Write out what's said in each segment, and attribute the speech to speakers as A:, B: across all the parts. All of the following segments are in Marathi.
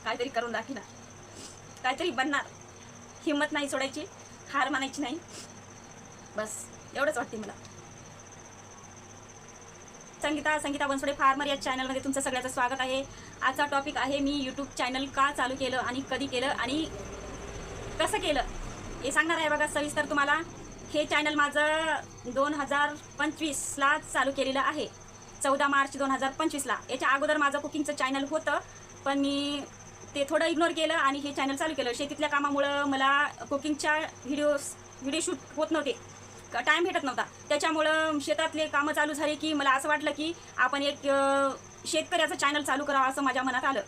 A: काहीतरी करून दाखवणार, काहीतरी बनणार. हिंमत नाही सोडायची, हार मानायची नाही. बस एवढंच वाटते मला. संगीता बनसोडे फार्मर या चॅनलमध्ये तुमचं सगळ्याचं स्वागत आहे. आजचा टॉपिक आहे मी यूट्यूब चॅनल का चालू केलं आणि कधी केलं आणि कसं केलं हे सांगणार आहे बघा सविस्तर तुम्हाला. हे चॅनल माझं 2025ला चालू केलेलं आहे, 14 मार्च 2025ला. याच्या अगोदर माझं कुकिंगचं चॅनल होतं, पण मी ते थोडं इग्नोर केलं आणि हे चॅनल चालू केलं. शेतीतल्या कामामुळं मला कुकिंगच्या व्हिडिओ शूट होत नव्हते, टाईम भेटत नव्हता. त्याच्यामुळं शेतातले कामं चालू झाले की मला असं वाटलं की आपण एक शेतकऱ्याचं चॅनल चालू करावं असं माझ्या मनात आलं.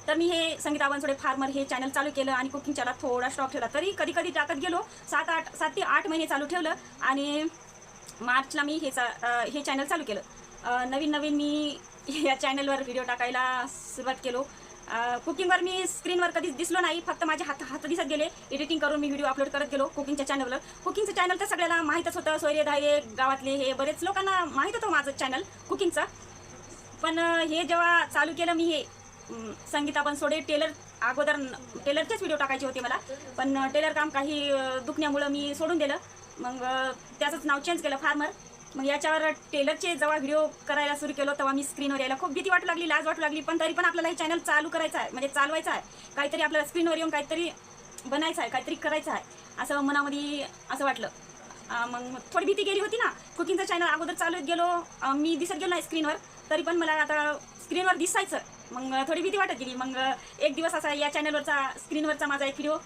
A: तर मी हे संगीता बनसोडे फार्मर हे चॅनल चालू केलं आणि कुकिंगच्याला थोडा स्टॉप ठेवला. तरी कधी कधी टाकत गेलो. 7 ते 8 महिने चालू ठेवलं आणि मार्चला मी हे चॅनल चालू केलं. नवीन मी या चॅनलवर व्हिडिओ टाकायला सुरुवात केलो. कुकिंगवर मी स्क्रीनवर कधीच दिसलो नाही, फक्त माझे हात दिसत गेले. एडिटिंग करून मी व्हिडिओ अपलोड करत गेलो कुकिंगच्या चॅनलवर. कुकिंगचं चॅनल तर सगळ्याला माहीतच होतं, सोयरे धायरे गावातले हे बरेच लोकांना माहीत होतं माझं चॅनल कुकिंगचं. पण हे जेव्हा चालू केलं मी हे संगीता बनसोडे टेलर, अगोदर टेलरचेच व्हिडिओ टाकायचे होते मला, पण टेलर काम काही दुखण्यामुळं मी सोडून दिलं. मग त्याचंच नाव चेंज केलं फार्मर. मग याच्यावर टेलरचे जेव्हा व्हिडिओ करायला सुरू केलो तेव्हा मी स्क्रीनवर यायला खूप भीती वाटू लागली, लाज वाटू लागली. पण तरी पण आपल्याला हे चॅनल चालू करायचं आहे, म्हणजे चालवायचं आहे, काहीतरी आपल्याला स्क्रीनवर येऊन काहीतरी बनायचं आहे, काहीतरी करायचं आहे असं मनामध्ये असं वाटलं. मग थोडी भीती गेली होती ना. कुकिंगचं चॅनल अगोदर चालवत गेलो, मी दिसत गेलो नाही स्क्रीनवर, तरी पण मला आता स्क्रीनवर दिसायचं. मग थोडी भीती वाटत गेली. मग एक दिवस असा या चॅनलवरचा स्क्रीनवरचा माझा एक व्हिडिओ,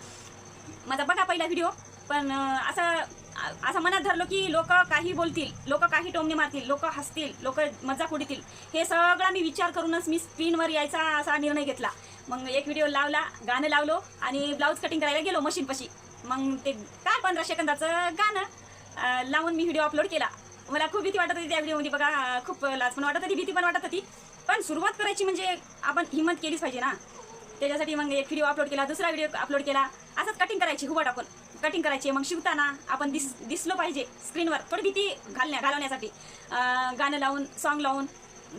A: माझा बघा पहिला व्हिडिओ, पण असं मनात धरलो की लोक काही बोलतील, लोक काही टोमणे मारतील, लोक हसतील, लोक मजाक उडतील, हे सगळा मी विचार करूनच मी स्क्रीनवर यायचा असा निर्णय घेतला. मग एक व्हिडिओ लावला, गाणं लावलो आणि ब्लाऊज कटिंग करायला गेलो मशीनपाशी. मग ते काय 15 सेकंदाचं गाणं लावून मी व्हिडिओ अपलोड केला. मला खूप भीती वाटत होती त्या व्हिडिओमध्ये बघा, खूप लाज पण वाटत होती, भीती पण वाटत होती. पण सुरुवात करायची म्हणजे आपण हिंमत केलीच पाहिजे ना. त्याच्यासाठी मग एक व्हिडिओ अपलोड केला, दुसरा व्हिडिओ अपलोड केला. असंच कटिंग करायची, हुबट आपण कटिंग करायची. मग शिवताना आपण दिसलो पाहिजे स्क्रीनवर, थोडी भीती घालवण्यासाठी गाणं लावून, सॉन्ग लावून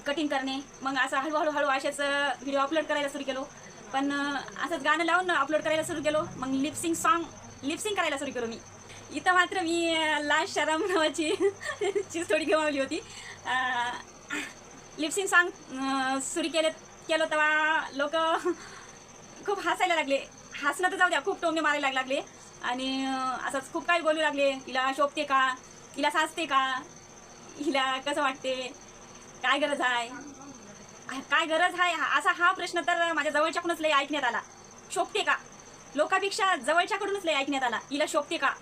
A: कटिंग करणे. मग असं हळूहळू असेच व्हिडिओ अपलोड करायला सुरू केलो. पण असंच गाणं लावून अपलोड करायला सुरू केलो. मग लिपसिंग करायला सुरू केलो मी. इथं मात्र मी लास्ट शरम नावाची चीज थोडी गमावली होती. लिपसिंग सॉन्ग सुरू केलं तेव्हा लोक खूप हसायला लागले. हसणं तर जाऊ द्या, खूप टोमणे मारायला लागले आणि असंच खूप काही बोलू लागले. हिला शोभते का, हिला साजते का, हिला कसं वाटते, काय गरज आहे, काय गरज आहे, असा हा प्रश्न तर माझ्या जवळच्याकडूनच लय ऐकण्यात आला. शोभते का, लोकांपेक्षा जवळच्याकडूनच लय ऐकण्यात आला. हिला शोभते का,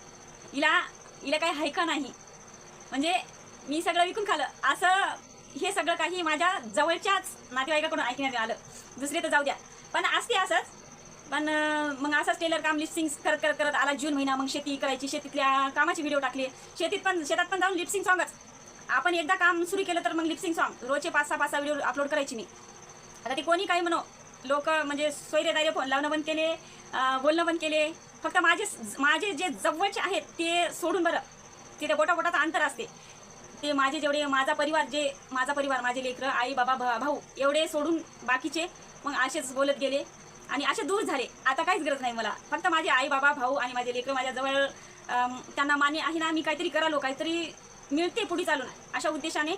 A: हिला काही आहे का नाही. म्हणजे मी सगळं विकून खाल्लं असं हे सगळं काही माझ्या जवळच्याच नातेवाईकाकडून ऐकण्यात आलं. दुसरे तर जाऊ द्या, पण असते असंच. पण मग असंच टेलर काम लिपसिंग करत आला जून महिना. मग शेती करायची, शेतीतल्या कामाचे व्हिडिओ टाकले. शेतात पण जाऊन लिपसिंग सॉंगच. आपण एकदा काम सुरू केलं तर मग लिपसिंग सॉंग रोजचे 5-6 व्हिडिओ अपलोड करायची मी. आता ते कोणी काही म्हणो, लोक म्हणजे सोयरे दायरे फोन लावणं बंद केले, बोलणं बंद केले. फक्त माझे जे जवळचे आहेत ते सोडून बरं, तिथे बोटाचं अंतर असते. ते माझे जेवढे माझा परिवार, माझे लेकरं, आई बाबा भाऊ एवढे सोडून बाकीचे मग असेच बोलत गेले आणि असे दूर झाले. आता काहीच गरज नाही मला. फक्त माझे आई बाबा भाऊ आणि माझे लेकरं माझ्याजवळ, त्यांना मान्य आहे ना मी काहीतरी करालो, काहीतरी मिळते पुढे चालून, अशा उद्देशाने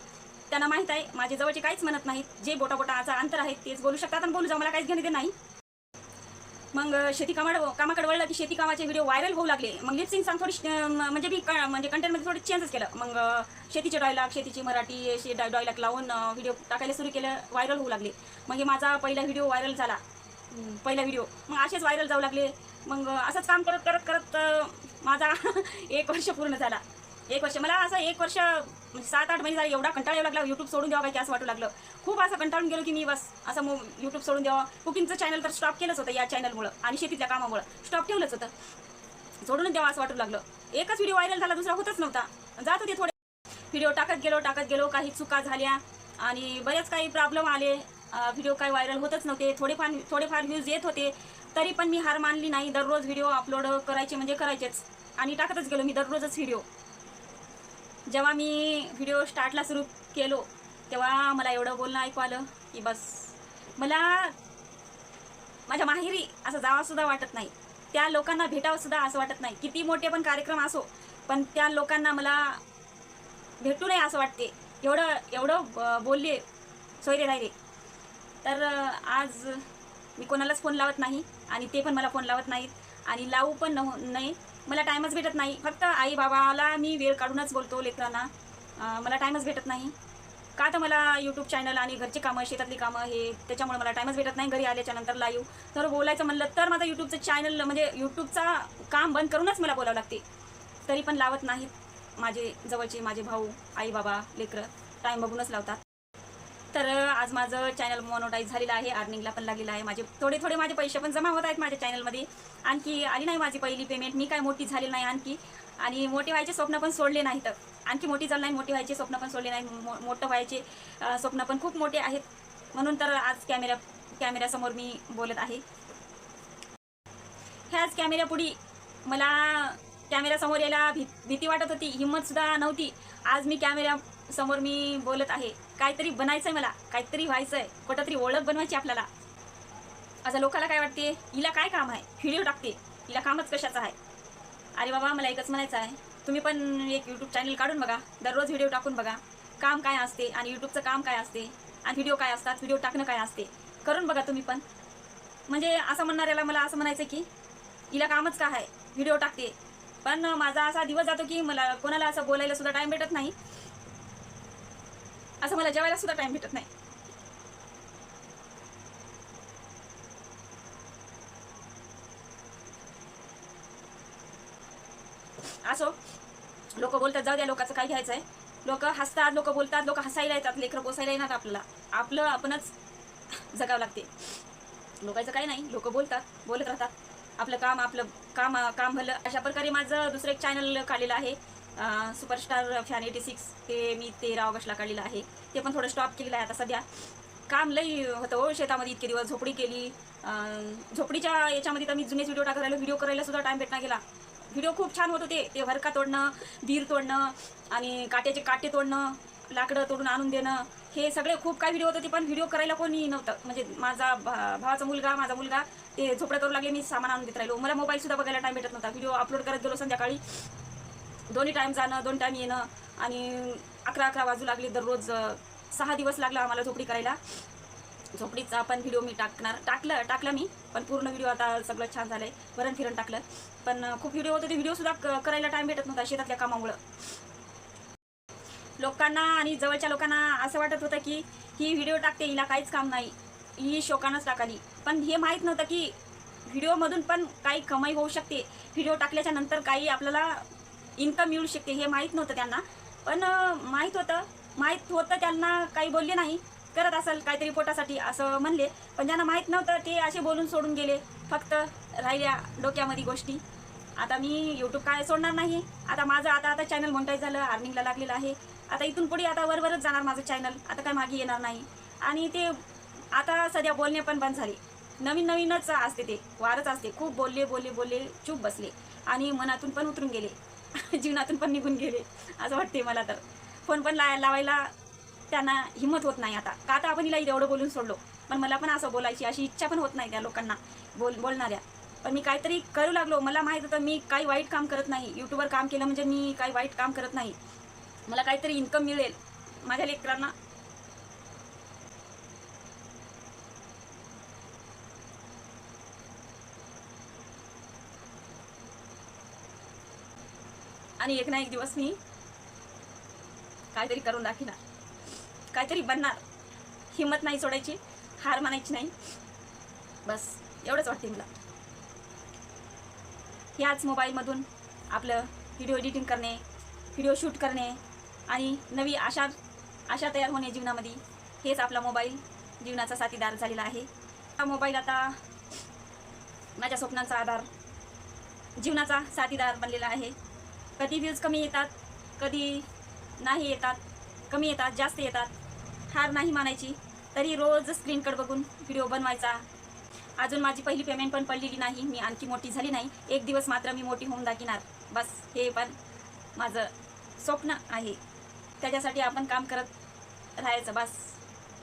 A: त्यांना माहीत आहे. माझे जवळचे काहीच म्हणत नाहीत. जे बोटाचा अंतर आहे तेच बोलू शकतात आणि बोलू जा, मला काहीच घेणे ते नाही. मग शेती कामाकडे वळलं की शेती कामाचे व्हिडिओ व्हायरल होऊ लागले. मग लिपसिंग सॉंग थोडी म्हणजे कंटेंटमध्ये थोडी चेंजच केलं. मग शेतीचे डायलॉग, शेतीची मराठी असे डायलॉग लावून व्हिडिओ टाकायला सुरू केलं, व्हायरल होऊ लागले. मग हे माझा पहिला व्हिडिओ व्हायरल झाला, पहिला व्हिडिओ. मग असेच व्हायरल जाऊ लागले. मग असंच काम करत माझा 1 वर्ष पूर्ण झाला. 1 वर्ष मला असं 1 वर्ष 7-8 महिने झाले. एवढा कंटाळा येऊ लागला, यूट्यूब सोडून द्यावं काय की असं वाटू लागलं. खूप असं कंटाळून गेलो की मी बस असं यूट्यूब सोडून द्यावं. कुकिंगचं चॅनल तर स्टॉप केलंच होतं या चॅनलमुळं आणि शेतीतल्या कामामुळं स्टॉप ठेवलंच होतं. सोडून द्यावं असं वाटू लागलं. एकच व्हिडिओ व्हायरल झाला, दुसरा होतच नव्हता. जात होते थोडे व्हिडिओ टाकत गेलो. काही चुका झाल्या आणि बरेच काही प्रॉब्लेम आले. व्हिडिओ काही व्हायरल होतच नव्हते. थोडेफार व्ह्यूज येत होते, तरी पण मी हार मानली नाही. दररोज व्हिडिओ अपलोड करायचे म्हणजे करायचेच आणि टाकतच गेलो मी दररोजच व्हिडिओ. जेव्हा मी व्हिडिओ स्टार्टला सुरू केलो तेव्हा मला एवढं बोलणं ऐकू आलं की बस मला माझ्या माहेरी असं जावासुद्धा वाटत नाही, त्या लोकांना भेटावंसुद्धा असं वाटत नाही. किती मोठे पण कार्यक्रम असो, पण त्या लोकांना मला भेटू नये असं वाटते. एवढं एवढं बोलले सोयरे राहिले. तर आज मी कोणालाच फोन लावत नाही आणि ते पण मला फोन लावत नाहीत आणि लावू पण नाही. मला टाईमच भेटत नाही. फक्त आई बाबाला मी वेळ काढूनच बोलतो, लेकरांना मला टाईमच भेटत नाही. का तर मला यूट्यूब चॅनल आणि घरची कामं, शेतातली कामं हे त्याच्यामुळे मला टाईमच भेटत नाही. घरी आल्याच्या नंतर लाईव्ह तर बोलायचं म्हणलं तर माझं यूट्यूबचं चॅनल म्हणजे यूट्यूबचा काम बंद करूनच मला बोलावं लागते. तरी पण लावत नाहीत माझे जवळचे, माझे भाऊ, आई बाबा, लेकरं टाईम बघूनच लावतात. तर आज माझं चॅनल मोनोटाईज झालेलं आहे, अर्निंगला पण लागलेलं आहे. माझे थोडे माझे पैसे पण जमा होत आहेत माझ्या चॅनलमध्ये. आणखी आली नाही माझी पहिली पेमेंट. मी काय मोठी झालेली नाही आणखी, आणि मोठे व्हायचे स्वप्न पण सोडले नाहीत. आणखी मोठी झालं नाही, मोठी व्हायचे स्वप्न पण सोडले नाही. मोठं व्हायचे स्वप्न पण खूप मोठे आहेत. म्हणून तर आज कॅमेऱ्यासमोर मी बोलत आहे. ह्याच कॅमेऱ्यापुढे मला कॅमेऱ्यासमोर यायला भीती वाटत होती, हिंमतसुद्धा नव्हती. आज मी कॅमेऱ्यासमोर मी बोलत आहे. काहीतरी बनायचं आहे, मला काहीतरी व्हायचं आहे, कुठंतरी ओळख बनवायची आपल्याला. असं लोकांना काय वाटते, हिला काय काम आहे, व्हिडिओ टाकते, हिला कामच कशाचं आहे. अरे बाबा, मला एकच म्हणायचं आहे, तुम्ही पण एक यूट्यूब चॅनल काढून बघा, दररोज व्हिडिओ टाकून बघा. काम काय असते आणि यूट्यूबचं काम काय असते आणि व्हिडिओ काय असतात, व्हिडिओ टाकणं काय असते, करून बघा तुम्ही पण. म्हणजे असं म्हणणाऱ्याला मला असं म्हणायचं की हिला कामच काय आहे, व्हिडिओ टाकते. पण माझा असा दिवस जातो की मला कोणाला असं बोलायला सुद्धा टाईम भेटत नाही, असं मला जेवायला सुद्धा टाईम भेटत नाही. असो, लोक बोलतात, जाऊ द्या, लोकांचं काय घ्यायचं आहे. लोक हसतात, लोक बोलतात, लोक हसायला येतात, लेकरं पोसायला येणार आपल्याला. आपलं आपणच जगावं लागते. लोकांचं काही नाही, लोक बोलतात, बोलत राहतात. आपलं काम काम भलं. अशा प्रकारे माझं दुसरं एक चॅनल काढलेलं आहे, सुपरस्टार फॅन 86. ते मी 13 ऑगस्टला काढलेलं आहे. ते पण थोडं स्टॉप केलेलं आहे आता सध्या. काम लई होतं हो शेतामध्ये, इतके दिवस झोपडी केली. झोपडीच्या याच्यामध्ये तर मी जुनेच व्हिडिओ टाकत राहिलो. व्हिडिओ करायला सुद्धा टाईम भेटला गेला. व्हिडिओ खूप छान होत होते. ते भरका तोडणं, बीर तोडणं आणि काट्याचे काटे तोडणं, लाकडं तोडून आणून देणं, हे सगळे खूप काही व्हिडिओ होत होते. पण व्हिडिओ करायला कोणी नव्हतं. म्हणजे माझा भावाचा मुलगा, माझा मुलगा ते झोपडं करू लागले, मी सामान आणून देत राहिलो. मला मोबाईलसुद्धा बघायला टाईम भेटत नव्हता. व्हिडिओ अपलोड करत गेलो संध्याकाळी, 2 टाईम जाणं, 2 टाईम येणं आणि 11 वाजू लागले. दररोज 6 दिवस लागला आम्हाला झोपडी करायला. झोपडीचा पण व्हिडिओ मी टाकलं मी. पण पूर्ण व्हिडिओ आता सगळं छान झालं आहे, वरण फिरण टाकलं. पण खूप व्हिडिओ होते, ते व्हिडिओसुद्धा करायला टाईम भेटत नव्हता शेतातल्या कामामुळं. लोकांना आणि जवळच्या लोकांना असं वाटत होतं की ही व्हिडिओ टाकते, हिला काहीच काम नाही, ही शोकानंच टाकाली. पण हे माहीत नव्हतं की व्हिडिओमधून पण काही कमाई होऊ शकते. व्हिडिओ टाकल्याच्या नंतर काही आपल्याला इन्कम मिळू शकते, हे माहीत नव्हतं त्यांना. पण माहीत होतं त्यांना, काही बोलले नाही. करत असेल काहीतरी पोटासाठी असं म्हणले. पण ज्यांना माहीत नव्हतं ते असे बोलून सोडून गेले. फक्त राहिल्या डोक्यामध्ये गोष्टी. आता मी यूट्यूब काय सोडणार नाही. आता माझं आता चॅनल मोनेटाईज झालं, अर्निंगला लागलेलं आहे. आता इथून पुढे आता वरवरच जाणार माझं चॅनल. आता काय मागे येणार नाही. आणि ते आता सध्या बोलणे पण बंद झाले. नवीनच असते, ते वारच असते. खूप बोलले चूप बसले आणि मनातून पण उतरून गेले, जीवनातून पण निघून गेले असं वाटते मला. तर फोन पण लावायला त्यांना हिंमत होत नाही आता. का तर आपण हिला एवढं बोलून सोडलो. पण मला पण असं बोलायची अशी इच्छा पण होत नाही त्या लोकांना बोलणाऱ्या. पण मी काहीतरी करू लागलो. मला माहीत होतं मी काही वाईट काम करत नाही. यूट्यूबवर काम केलं म्हणजे मी काही वाईट काम करत नाही. मला काहीतरी इन्कम मिळेल माझ्या लेकरांना. आणि एक ना एक दिवस मी काहीतरी करून दाखवणार, काहीतरी बनणार. हिंमत नाही सोडायची, हार मानायची नाही. बस एवढंच वाटते मला. ह्याच मोबाईलमधून आपलं व्हिडिओ एडिटिंग करणे, व्हिडिओ शूट करणे आणि नवी आशा तयार होणे जीवनामध्ये, हेच आपला मोबाईल जीवनाचा साथीदार झालेला आहे. हा मोबाईल आता माझ्या स्वप्नांचा आधार, जीवनाचा साथीदार बनलेला आहे. कधी व्ह्यूज कमी येतात, कधी नाही येतात, कमी येतात, जास्त येतात. हार नाही मानायची. तरी रोज स्क्रीनकडे बघून व्हिडिओ बनवायचा. अजून माझी पहिली पेमेंट पण पडलेली नाही. मी आणखी मोठी झाली नाही. एक दिवस मात्र मी मोठी होऊन दाखवणार. बस हे पण माझं स्वप्न आहे. त्याच्यासाठी आपण काम करत राहायचं. बस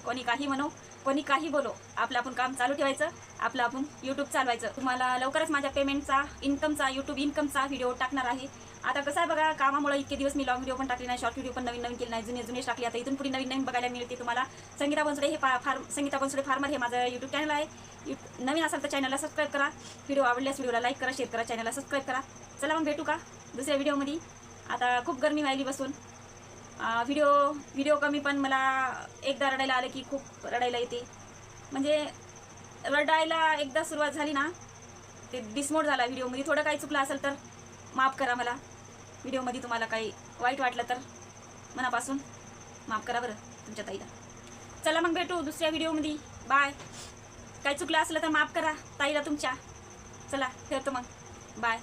A: कोणी काही म्हणो, कोणी काही बोलो, आपलं आपण काम चालू ठेवायचं, आपलं आपण यूट्यूब चालवायचं. तुम्हाला लवकरच माझ्या पेमेंटचा, इन्कमचा, यूट्यूब इन्कमचा व्हिडिओ टाकणार आहे. आता कसं आहे बघा, कामामुळे इतके दिवस मी लॉंग व्हिडिओ पण टाकले नाही, शॉर्ट व्हिडिओ पण नवीन केले नाही, जुने टाकले. आता इथून पुढे नवीन बघायला मिळते तुम्हाला. संगीता बनसोडे हे संगीता बनसोडे फार्मर हे माझं यूट्यूब चॅनल आहे. नवीन असेल तर चॅनलला सबस्क्राईब करा. व्हिडिओ आवडल्यास व्हिडिओला लाईक करा, शेअर करा, चॅनलला सबस्क्राईब करा. चला मग भेटू का दुसऱ्या व्हिडिओमध्ये. आता खूप गरमी व्हायली बसून. व्हिडिओ कमी, पण मला एकदा रडायला आलं की खूप रडायला येते. म्हणजे रडायला एकदा सुरुवात झाली ना, ते डिसमोड झाला व्हिडिओमध्ये. थोडं काही चुकलं असेल तर माफ करा मला. व्हिडिओमध्ये तुम्हाला काही वाईट वाटलं तर मनापासून माफ करा बरं तुमच्या ताईला. चला मग भेटू दुसऱ्या व्हिडिओमध्ये. बाय. काही चुकलं असलं तर माफ करा ताईला तुमच्या. चला ठेवतो मग. बाय.